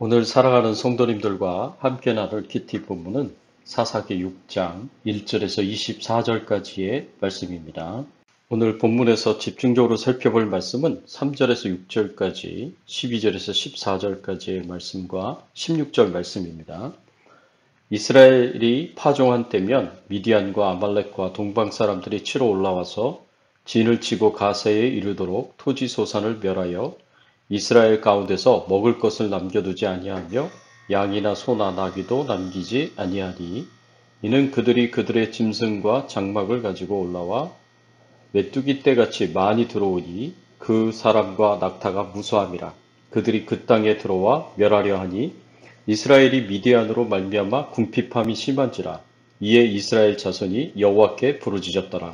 오늘 살아가는 성도님들과 함께 나눌 키티 본문은 사사기 6장 1절에서 24절까지의 말씀입니다. 오늘 본문에서 집중적으로 살펴볼 말씀은 3절에서 6절까지, 12절에서 14절까지의 말씀과 16절 말씀입니다. 이스라엘이 파종한 때면 미디안과 아말렉과 동방 사람들이 치러 올라와서 진을 치고 가세에 이르도록 토지 소산을 멸하여 이스라엘 가운데서 먹을 것을 남겨두지 아니하며 양이나 소나 나귀도 남기지 아니하니 이는 그들이 그들의 짐승과 장막을 가지고 올라와 메뚜기 떼같이 많이 들어오니 그 사람과 낙타가 무수함이라. 그들이 그 땅에 들어와 멸하려 하니 이스라엘이 미디안으로 말미암아 궁핍함이 심한지라. 이에 이스라엘 자손이 여호와께 부르짖었더라.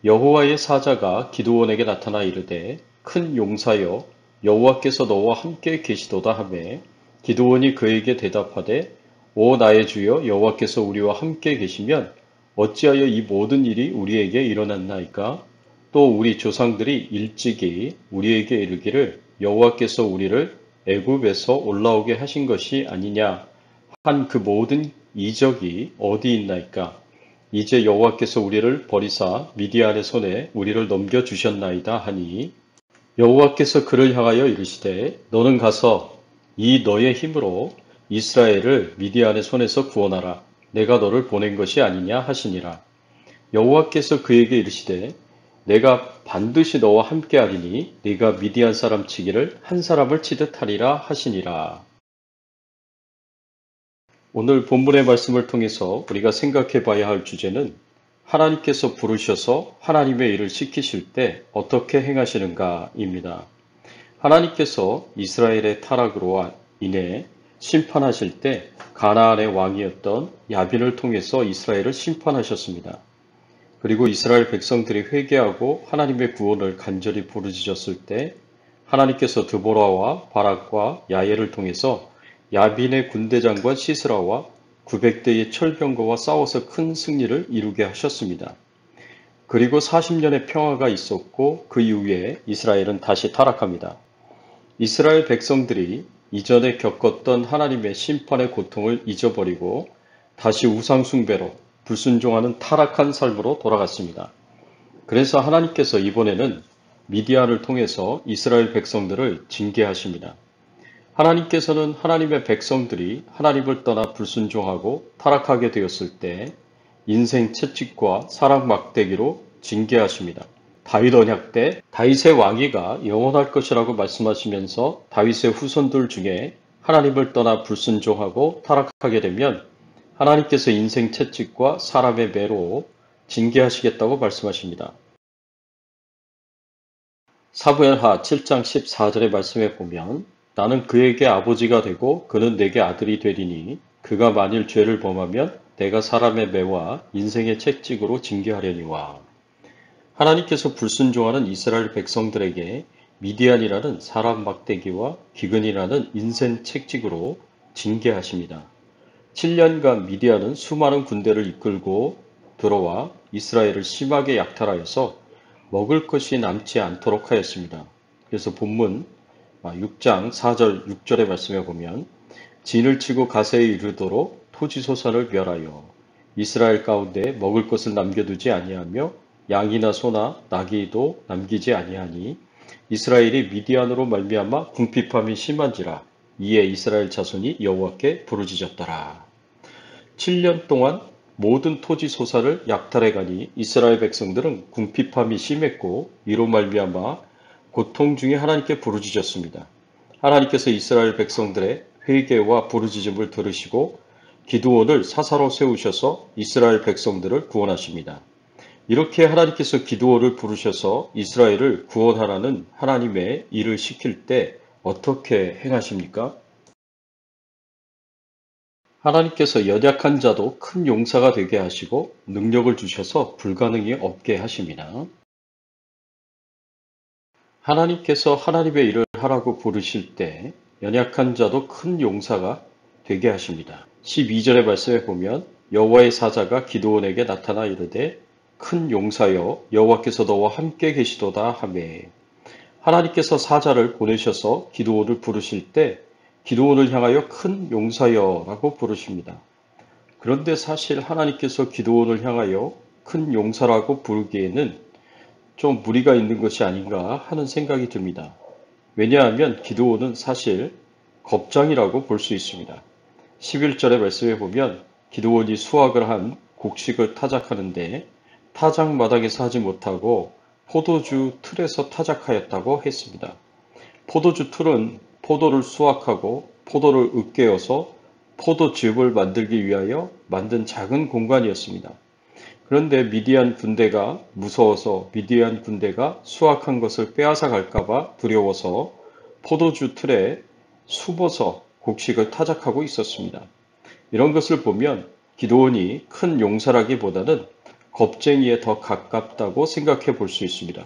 여호와의 사자가 기드온에게 나타나 이르되 큰 용사여 여호와께서 너와 함께 계시도다 하매 기드온이 그에게 대답하되 오 나의 주여 여호와께서 우리와 함께 계시면 어찌하여 이 모든 일이 우리에게 일어났나이까? 또 우리 조상들이 일찍이 우리에게 이르기를 여호와께서 우리를 애굽에서 올라오게 하신 것이 아니냐 한 그 모든 이적이 어디 있나이까? 이제 여호와께서 우리를 버리사 미디안의 손에 우리를 넘겨주셨나이다 하니 여호와께서 그를 향하여 이르시되 너는 가서 이 너의 힘으로 이스라엘을 미디안의 손에서 구원하라. 내가 너를 보낸 것이 아니냐 하시니라. 여호와께서 그에게 이르시되 내가 반드시 너와 함께하리니 네가 미디안 사람 치기를 한 사람을 치듯 하리라 하시니라. 오늘 본문의 말씀을 통해서 우리가 생각해 봐야 할 주제는 하나님께서 부르셔서 하나님의 일을 시키실 때 어떻게 행하시는가입니다. 하나님께서 이스라엘의 타락으로 인해 심판하실 때 가나안의 왕이었던 야빈을 통해서 이스라엘을 심판하셨습니다. 그리고 이스라엘 백성들이 회개하고 하나님의 구원을 간절히 부르짖었을 때 하나님께서 드보라와 바락과 야엘을 통해서 야빈의 군대장관 시스라와 900대의 철병거와 싸워서 큰 승리를 이루게 하셨습니다. 그리고 40년의 평화가 있었고 그 이후에 이스라엘은 다시 타락합니다. 이스라엘 백성들이 이전에 겪었던 하나님의 심판의 고통을 잊어버리고 다시 우상 숭배로 불순종하는 타락한 삶으로 돌아갔습니다. 그래서 하나님께서 이번에는 미디안을 통해서 이스라엘 백성들을 징계하십니다. 하나님께서는 하나님의 백성들이 하나님을 떠나 불순종하고 타락하게 되었을 때 인생 채찍과 사랑 막대기로 징계하십니다. 다윗 언약 때 다윗의 왕위가 영원할 것이라고 말씀하시면서 다윗의 후손들 중에 하나님을 떠나 불순종하고 타락하게 되면 하나님께서 인생 채찍과 사람의 매로 징계하시겠다고 말씀하십니다. 사무엘하 7장 14절의 말씀에 보면 나는 그에게 아버지가 되고 그는 내게 아들이 되리니 그가 만일 죄를 범하면 내가 사람의 매와 인생의 채찍으로 징계하려니와. 하나님께서 불순종하는 이스라엘 백성들에게 미디안이라는 사람 막대기와 기근이라는 인생 채찍으로 징계하십니다. 7년간 미디안은 수많은 군대를 이끌고 들어와 이스라엘을 심하게 약탈하여서 먹을 것이 남지 않도록 하였습니다. 그래서 본문 6장 4절 6절의 말씀에 보면 진을 치고 가세에 이르도록 토지 소산을 멸하여 이스라엘 가운데 먹을 것을 남겨두지 아니하며 양이나 소나 나귀도 남기지 아니하니 이스라엘이 미디안으로 말미암아 궁핍함이 심한지라. 이에 이스라엘 자손이 여호와께 부르짖었더라. 7년 동안 모든 토지 소산을 약탈해 가니 이스라엘 백성들은 궁핍함이 심했고 이로 말미암아 고통 중에 하나님께 부르짖었습니다. 하나님께서 이스라엘 백성들의 회개와 부르짖음을 들으시고 기드온을 사사로 세우셔서 이스라엘 백성들을 구원하십니다. 이렇게 하나님께서 기드온을 부르셔서 이스라엘을 구원하라는 하나님의 일을 시킬 때 어떻게 행하십니까? 하나님께서 연약한 자도 큰 용사가 되게 하시고 능력을 주셔서 불가능이 없게 하십니다. 하나님께서 하나님의 일을 하라고 부르실 때 연약한 자도 큰 용사가 되게 하십니다. 12절의 말씀에 보면 여호와의 사자가 기드온에게 나타나 이르되 큰 용사여 여호와께서 너와 함께 계시도다 하매 하나님께서 사자를 보내셔서 기드온을 부르실 때 기드온을 향하여 큰 용사여라고 부르십니다. 그런데 사실 하나님께서 기드온을 향하여 큰 용사라고 부르기에는 좀 무리가 있는 것이 아닌가 하는 생각이 듭니다. 왜냐하면 기드온은 사실 겁장이라고 볼 수 있습니다. 11절의 말씀에 보면 기드온이 수확을 한 곡식을 타작하는데 타작 마당에서 하지 못하고 포도주 틀에서 타작하였다고 했습니다. 포도주 틀은 포도를 수확하고 포도를 으깨어서 포도즙을 만들기 위하여 만든 작은 공간이었습니다. 그런데 미디안 군대가 무서워서 미디안 군대가 수확한 것을 빼앗아 갈까봐 두려워서 포도주 틀에 숨어서 곡식을 타작하고 있었습니다. 이런 것을 보면 기드온이 큰 용사라기보다는 겁쟁이에 더 가깝다고 생각해 볼 수 있습니다.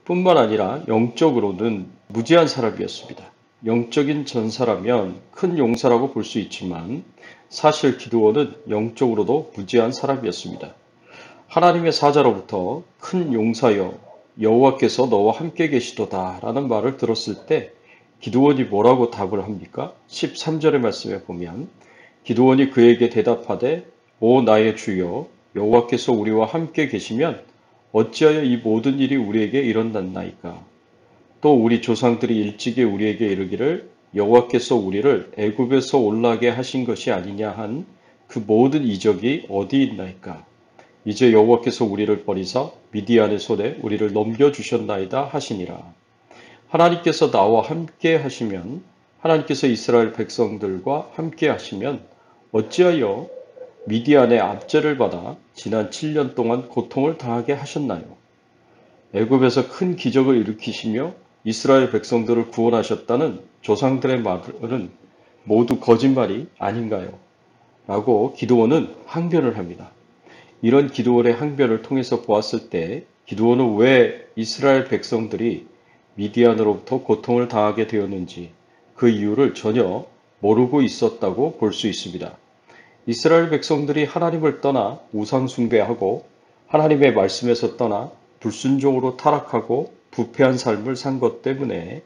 뿐만 아니라 영적으로는 무지한 사람이었습니다. 영적인 전사라면 큰 용사라고 볼 수 있지만 사실 기드온은 영적으로도 무지한 사람이었습니다. 하나님의 사자로부터 큰 용사여 여호와께서 너와 함께 계시도다 라는 말을 들었을 때 기드온이 뭐라고 답을 합니까? 13절의 말씀에 보면 기드온이 그에게 대답하되 오 나의 주여 여호와께서 우리와 함께 계시면 어찌하여 이 모든 일이 우리에게 일어났나이까? 또 우리 조상들이 일찍이 우리에게 이르기를 여호와께서 우리를 애굽에서 올라게 하신 것이 아니냐 한 그 모든 이적이 어디 있나이까? 이제 여호와께서 우리를 버리사 미디안의 손에 우리를 넘겨주셨나이다 하시니라. 하나님께서 나와 함께 하시면 하나님께서 이스라엘 백성들과 함께 하시면 어찌하여 미디안의 압제를 받아 지난 7년 동안 고통을 당하게 하셨나요? 애굽에서 큰 기적을 일으키시며 이스라엘 백성들을 구원하셨다는 조상들의 말은 모두 거짓말이 아닌가요? 라고 기드온은 항변을 합니다. 이런 기드온의 항변을 통해서 보았을 때 기드온은 왜 이스라엘 백성들이 미디안으로부터 고통을 당하게 되었는지 그 이유를 전혀 모르고 있었다고 볼 수 있습니다. 이스라엘 백성들이 하나님을 떠나 우상 숭배하고 하나님의 말씀에서 떠나 불순종으로 타락하고 부패한 삶을 산 것 때문에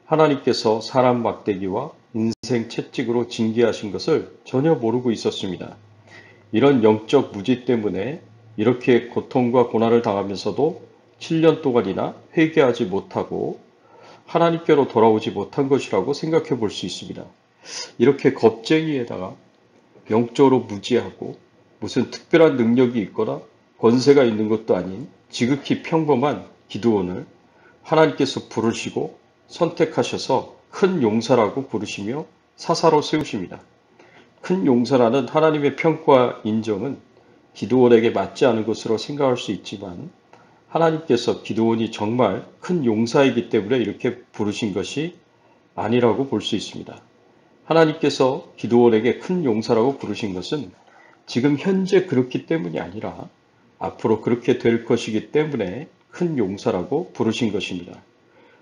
하나님께서 사람 막대기와 인생 채찍으로 징계하신 것을 전혀 모르고 있었습니다. 이런 영적 무지 때문에 이렇게 고통과 고난을 당하면서도 7년 동안이나 회개하지 못하고 하나님께로 돌아오지 못한 것이라고 생각해 볼 수 있습니다. 이렇게 겁쟁이에다가 영적으로 무지하고 무슨 특별한 능력이 있거나 권세가 있는 것도 아닌 지극히 평범한 기드온을 하나님께서 부르시고 선택하셔서 큰 용사라고 부르시며 사사로 세우십니다. 큰 용사라는 하나님의 평가 인정은 기드온에게 맞지 않은 것으로 생각할 수 있지만 하나님께서 기드온이 정말 큰 용사이기 때문에 이렇게 부르신 것이 아니라고 볼 수 있습니다. 하나님께서 기드온에게 큰 용사라고 부르신 것은 지금 현재 그렇기 때문이 아니라 앞으로 그렇게 될 것이기 때문에 큰 용사라고 부르신 것입니다.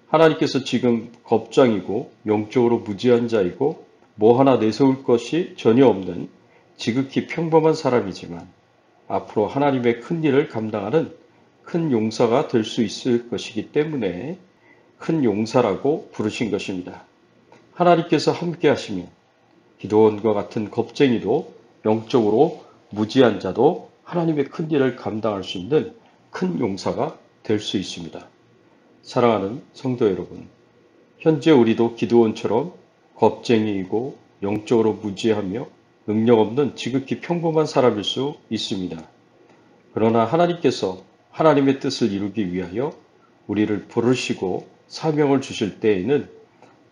하나님께서 지금 겁장이고 영적으로 무지한 자이고 뭐 하나 내세울 것이 전혀 없는 지극히 평범한 사람이지만 앞으로 하나님의 큰 일을 감당하는 큰 용사가 될 수 있을 것이기 때문에 큰 용사라고 부르신 것입니다. 하나님께서 함께 하시면 기드온과 같은 겁쟁이도 영적으로 무지한 자도 하나님의 큰 일을 감당할 수 있는 큰 용사가 될 수 있습니다. 사랑하는 성도 여러분, 현재 우리도 기드온처럼 겁쟁이이고 영적으로 무지하며 능력 없는 지극히 평범한 사람일 수 있습니다. 그러나 하나님께서 하나님의 뜻을 이루기 위하여 우리를 부르시고 사명을 주실 때에는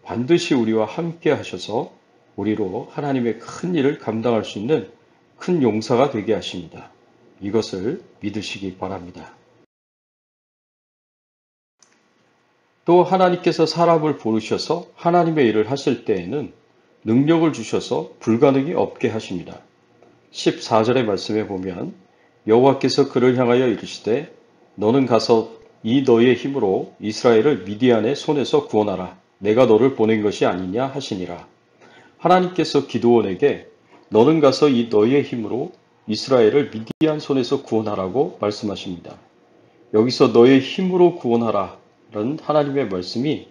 반드시 우리와 함께 하셔서 우리로 하나님의 큰 일을 감당할 수 있는 큰 용사가 되게 하십니다. 이것을 믿으시기 바랍니다. 또 하나님께서 사람을 부르셔서 하나님의 일을 하실 때에는 능력을 주셔서 불가능이 없게 하십니다. 14절의 말씀에 보면 여호와께서 그를 향하여 이르시되 너는 가서 이 너의 힘으로 이스라엘을 미디안의 손에서 구원하라. 내가 너를 보낸 것이 아니냐 하시니라. 하나님께서 기드온에게 너는 가서 이 너의 힘으로 이스라엘을 미디안 손에서 구원하라고 말씀하십니다. 여기서 너의 힘으로 구원하라는 하나님의 말씀이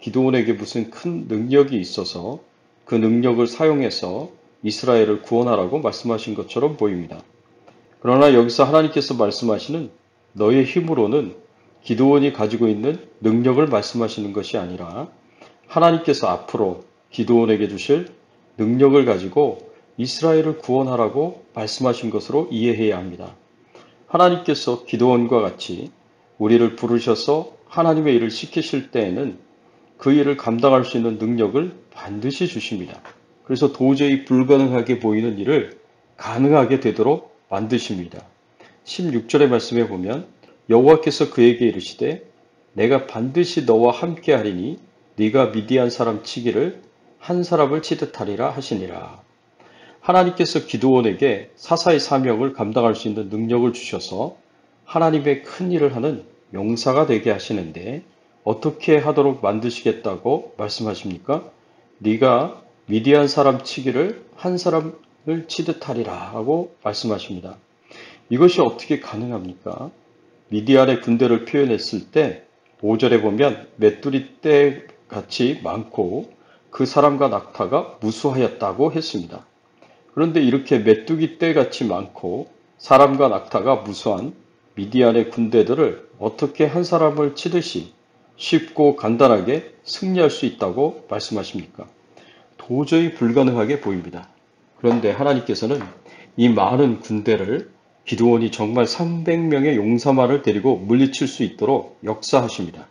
기드온에게 무슨 큰 능력이 있어서 그 능력을 사용해서 이스라엘을 구원하라고 말씀하신 것처럼 보입니다. 그러나 여기서 하나님께서 말씀하시는 너의 힘으로는 기드온이 가지고 있는 능력을 말씀하시는 것이 아니라 하나님께서 앞으로 기드온에게 주실 능력을 가지고 이스라엘을 구원하라고 말씀하신 것으로 이해해야 합니다. 하나님께서 기드온과 같이 우리를 부르셔서 하나님의 일을 시키실 때에는 그 일을 감당할 수 있는 능력을 반드시 주십니다. 그래서 도저히 불가능하게 보이는 일을 가능하게 되도록 만드십니다. 16절의 말씀에 보면 여호와께서 그에게 이르시되 내가 반드시 너와 함께 하리니 네가 미디안 사람 치기를 한 사람을 치듯 하리라 하시니라. 하나님께서 기드온에게 사사의 사명을 감당할 수 있는 능력을 주셔서 하나님의 큰 일을 하는 용사가 되게 하시는데 어떻게 하도록 만드시겠다고 말씀하십니까? 네가 미디안 사람 치기를 한 사람을 치듯 하리라 하고 말씀하십니다. 이것이 어떻게 가능합니까? 미디안의 군대를 표현했을 때 5절에 보면 메뚜리 떼 같이 많고 그 사람과 낙타가 무수하였다고 했습니다. 그런데 이렇게 메뚜기 떼 같이 많고 사람과 낙타가 무수한 미디안의 군대들을 어떻게 한 사람을 치듯이 쉽고 간단하게 승리할 수 있다고 말씀하십니까? 도저히 불가능하게 보입니다. 그런데 하나님께서는 이 많은 군대를 기드온이 정말 300명의 용사만을 데리고 물리칠 수 있도록 역사하십니다.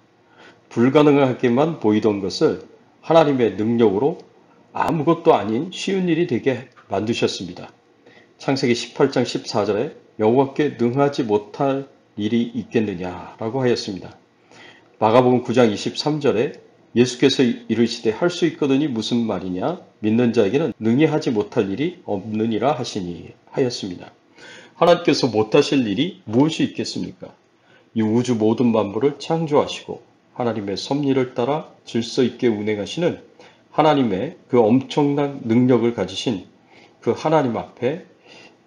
불가능하게만 보이던 것을 하나님의 능력으로 아무것도 아닌 쉬운 일이 되게 만드셨습니다. 창세기 18장 14절에 여호와께 능하지 못할 일이 있겠느냐라고 하였습니다. 마가복음 9장 23절에 예수께서 이르시되 할 수 있거든이 무슨 말이냐 믿는 자에게는 능히 하지 못할 일이 없느니라 하시니 하였습니다. 하나님께서 못하실 일이 무엇이 있겠습니까? 이 우주 모든 만물을 창조하시고 하나님의 섭리를 따라 질서 있게 운행하시는 하나님의 그 엄청난 능력을 가지신 그 하나님 앞에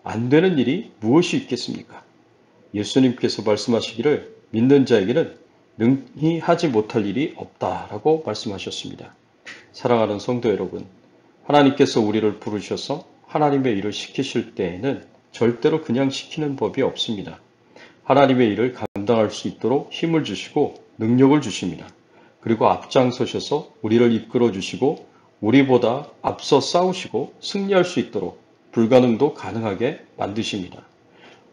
안 되는 일이 무엇이 있겠습니까? 예수님께서 말씀하시기를 믿는 자에게는 능히 하지 못할 일이 없다라고 말씀하셨습니다. 사랑하는 성도 여러분, 하나님께서 우리를 부르셔서 하나님의 일을 시키실 때에는 절대로 그냥 시키는 법이 없습니다. 하나님의 일을 감당할 수 있도록 힘을 주시고 능력을 주십니다. 그리고 앞장서셔서 우리를 이끌어 주시고 우리보다 앞서 싸우시고 승리할 수 있도록 불가능도 가능하게 만드십니다.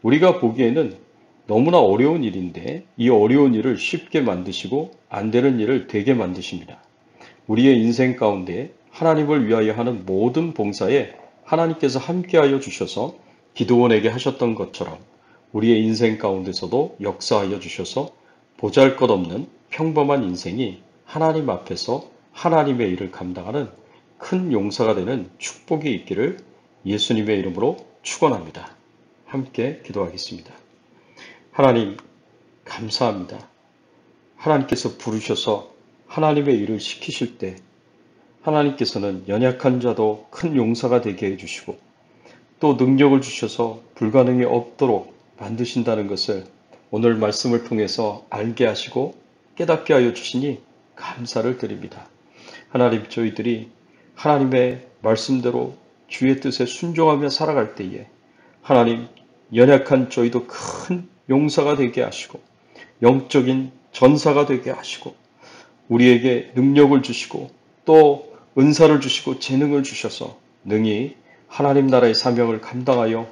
우리가 보기에는 너무나 어려운 일인데 이 어려운 일을 쉽게 만드시고 안 되는 일을 되게 만드십니다. 우리의 인생 가운데 하나님을 위하여 하는 모든 봉사에 하나님께서 함께하여 주셔서 기드온에게 하셨던 것처럼 우리의 인생 가운데서도 역사하여 주셔서 보잘것없는 평범한 인생이 하나님 앞에서 하나님의 일을 감당하는 큰 용사가 되는 축복이 있기를 예수님의 이름으로 축원합니다. 함께 기도하겠습니다. 하나님 감사합니다. 하나님께서 부르셔서 하나님의 일을 시키실 때 하나님께서는 연약한 자도 큰 용사가 되게 해주시고 또 능력을 주셔서 불가능이 없도록 만드신다는 것을 오늘 말씀을 통해서 알게 하시고 깨닫게 하여 주시니 감사를 드립니다. 하나님, 저희들이 하나님의 말씀대로 주의 뜻에 순종하며 살아갈 때에 하나님, 연약한 저희도 큰 용사가 되게 하시고 영적인 전사가 되게 하시고 우리에게 능력을 주시고 또 은사를 주시고 재능을 주셔서 능히 하나님 나라의 사명을 감당하여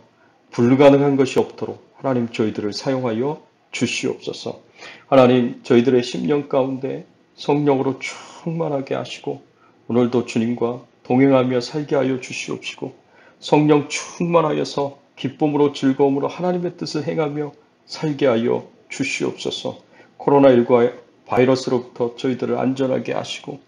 불가능한 것이 없도록 하나님 저희들을 사용하여 주시옵소서. 하나님 저희들의 심령 가운데 성령으로 충만하게 하시고 오늘도 주님과 동행하며 살게 하여 주시옵시고 성령 충만하여서 기쁨으로 즐거움으로 하나님의 뜻을 행하며 살게 하여 주시옵소서. 코로나19 바이러스로부터 저희들을 안전하게 하시고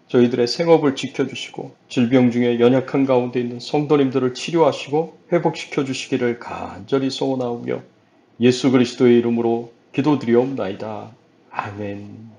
저희들의 생업을 지켜주시고 질병 중에 연약한 가운데 있는 성도님들을 치료하시고 회복시켜 주시기를 간절히 소원하오며 예수 그리스도의 이름으로 기도드리옵나이다. 아멘.